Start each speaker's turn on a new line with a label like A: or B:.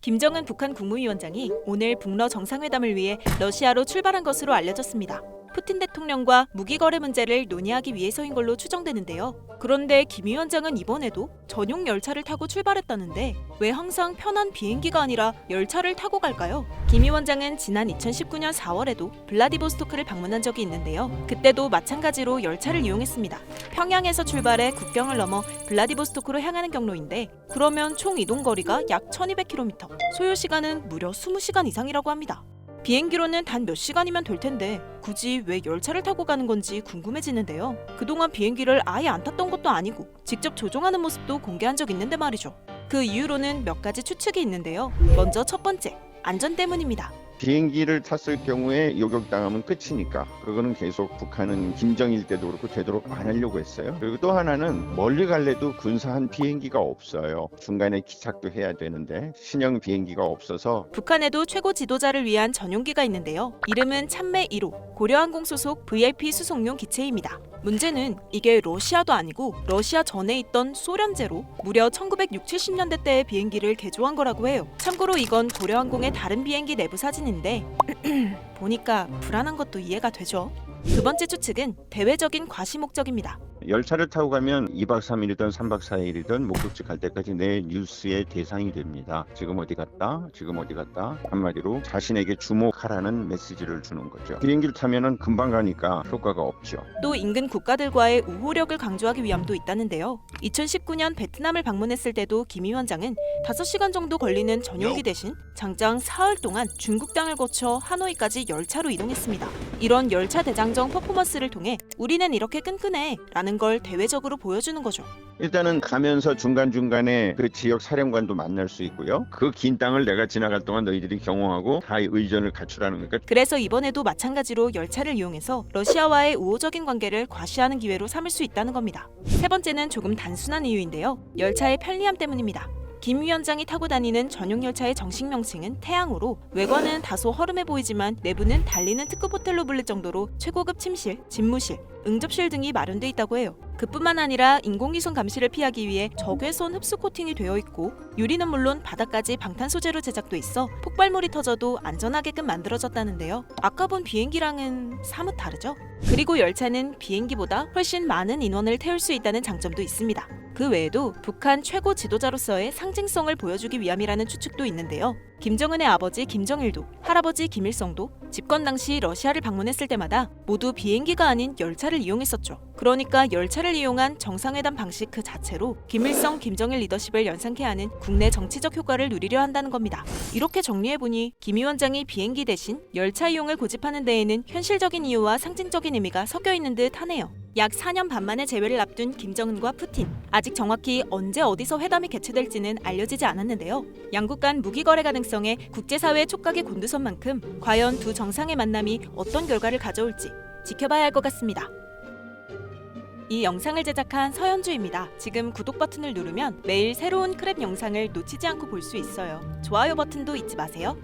A: 김정은 북한 국무위원장이 오늘 북러 정상회담을 위해 러시아로 출발한 것으로 알려졌습니다. 푸틴 대통령과 무기 거래 문제를 논의하기 위해서인 걸로 추정되는데요. 그런데 김 위원장은 이번에도 전용 열차를 타고 출발했다는데 왜 항상 편한 비행기가 아니라 열차를 타고 갈까요? 김 위원장은 지난 2019년 4월에도 블라디보스토크를 방문한 적이 있는데요. 그때도 마찬가지로 열차를 이용했습니다. 평양에서 출발해 국경을 넘어 블라디보스토크로 향하는 경로인데 그러면 총 이동 거리가 약 1200km, 소요 시간은 무려 20시간 이상이라고 합니다. 비행기로는 단 몇 시간이면 될 텐데 굳이 왜 열차를 타고 가는 건지 궁금해지는데요. 그동안 비행기를 아예 안 탔던 것도 아니고 직접 조종하는 모습도 공개한 적 있는데 말이죠. 그 이유로는 몇 가지 추측이 있는데요. 먼저 첫 번째, 안전 때문입니다.
B: 비행기를 탔을 경우에 요격당하면 끝이니까 그거는 계속 북한은 김정일 때도 그렇고 되도록 안 하려고 했어요. 그리고 또 하나는 멀리 갈래도 근사한 비행기가 없어요. 중간에 기착도 해야 되는데 신형 비행기가 없어서
A: 북한에도 최고 지도자를 위한 전용기가 있는데요. 이름은 참매 1호, 고려항공 소속 VIP 수송용 기체입니다. 문제는 이게 러시아도 아니고 러시아 전에 있던 소련제로 무려 1960, 70년대 때의 비행기를 개조한 거라고 해요. 참고로 이건 고려항공의 다른 비행기 내부 사진인데 보니까 불안한 것도 이해가 되죠. 두 번째 추측은 대외적인 과시 목적입니다.
B: 열차를 타고 가면 2박 3일이든 3박 4일이든 목적지 갈 때까지 내 뉴스의 대상이 됩니다. 지금 어디 갔다? 지금 어디 갔다? 한마디로 자신에게 주목하라는 메시지를 주는 거죠. 비행기를 타면은 금방 가니까 효과가 없죠.
A: 또 인근 국가들과의 우호력을 강조하기 위함도 있다는데요. 2019년 베트남을 방문했을 때도 김 위원장은 5시간 정도 걸리는 전용기 대신 장장 사흘 동안 중국 땅을 거쳐 하노이까지 열차로 이동했습니다. 이런 열차 대장정 퍼포먼스를 통해 우리는 이렇게 끈끈해 라는 걸 대외적으로 보여주는 거죠.
B: 일단은 가면서 중간중간에 그 지역 사령관도 만날 수 있고요. 그 긴 땅을 내가 지나갈 동안 너희들이 경호하고 다 의전을 갖추라는 거니까.
A: 그래서 이번에도 마찬가지로 열차를 이용해서 러시아와의 우호적인 관계를 과시하는 기회로 삼을 수 있다는 겁니다. 세 번째는 조금 단순한 이유인데요. 열차의 편리함 때문입니다. 김 위원장이 타고 다니는 전용 열차의 정식 명칭은 태양호로 외관은 다소 허름해 보이지만 내부는 달리는 특급 호텔로 불릴 정도로 최고급 침실, 집무실, 응접실 등이 마련돼 있다고 해요. 그뿐만 아니라 인공위성 감시를 피하기 위해 적외선 흡수 코팅이 되어 있고 유리는 물론 바닥까지 방탄 소재로 제작돼 있어 폭발물이 터져도 안전하게끔 만들어졌다는데요. 아까 본 비행기랑은 사뭇 다르죠? 그리고 열차는 비행기보다 훨씬 많은 인원을 태울 수 있다는 장점도 있습니다. 그 외에도 북한 최고 지도자로서의 상징성을 보여주기 위함이라는 추측도 있는데요. 김정은의 아버지 김정일도 할아버지 김일성도 집권 당시 러시아를 방문했을 때마다 모두 비행기가 아닌 열차를 이용했었죠. 그러니까 열차를 이용한 정상회담 방식 그 자체로 김일성, 김정일 리더십을 연상케 하는 국내 정치적 효과를 누리려 한다는 겁니다. 이렇게 정리해보니 김 위원장이 비행기 대신 열차 이용을 고집하는 데에는 현실적인 이유와 상징적인 의미가 섞여 있는 듯 하네요. 약 4년 반 만에 재회를 앞둔 김정은과 푸틴. 아직 정확히 언제 어디서 회담이 개최될지는 알려지지 않았는데요. 양국 간 무기 거래 가능성에 국제사회의 촉각이 곤두선 만큼 과연 두 정상의 만남이 어떤 결과를 가져올지 지켜봐야 할 것 같습니다. 이 영상을 제작한 서현주입니다. 지금 구독 버튼을 누르면 매일 새로운 크랩 영상을 놓치지 않고 볼 수 있어요. 좋아요 버튼도 잊지 마세요.